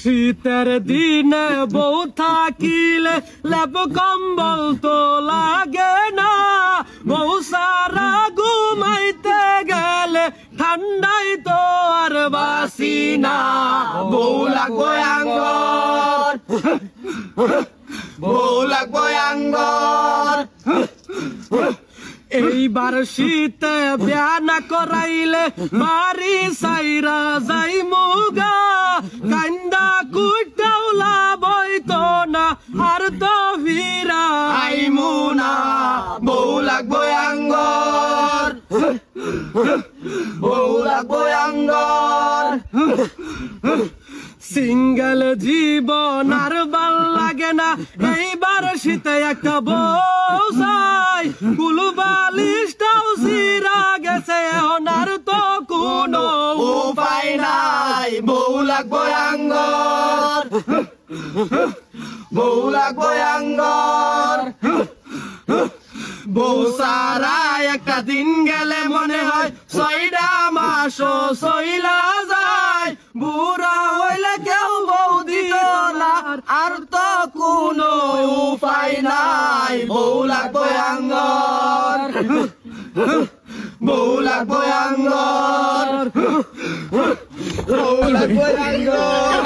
শীতের দিনে বউ থাকিলে লেপ কম্বল তো লাগে না, বউ সারা ঘুমাইতে গেলে ঠান্ডাই তো আর বাসি না। বউ লাগবো আঙ্গর, বউ লাগবো আঙ্গর। এইবার শীতে বিয়া না করাইলে বাড়ি সাইরা যাই মুগা, কান্দা কুটাও লাভ হইতো না আর তো ফিরা আইমু না। বউ লাগবো আঙ্গর, বউ লাগবো আঙ্গর। সিঙ্গেল জীবন আর ভাল লাগে না, এইবার শীতে একটা বউ চাই। কুলবালিশটাও সিরা গেছে এখন আর তো কোনো উপায় নাই। বউ লাগবো আঙ্গর, বউ লাগবো আঙ্গর। বউ সারা একটা দিন গেলে মনে হয় 6টা মাসও চইলা যায়। বুড়া হইলে কেউ বউ দিত না আর তো কোনো উপায় নাই। বউ লাগবো আঙ্গর, বউ লাগবো আঙ্গর, বউ লাগবো আঙ্গর।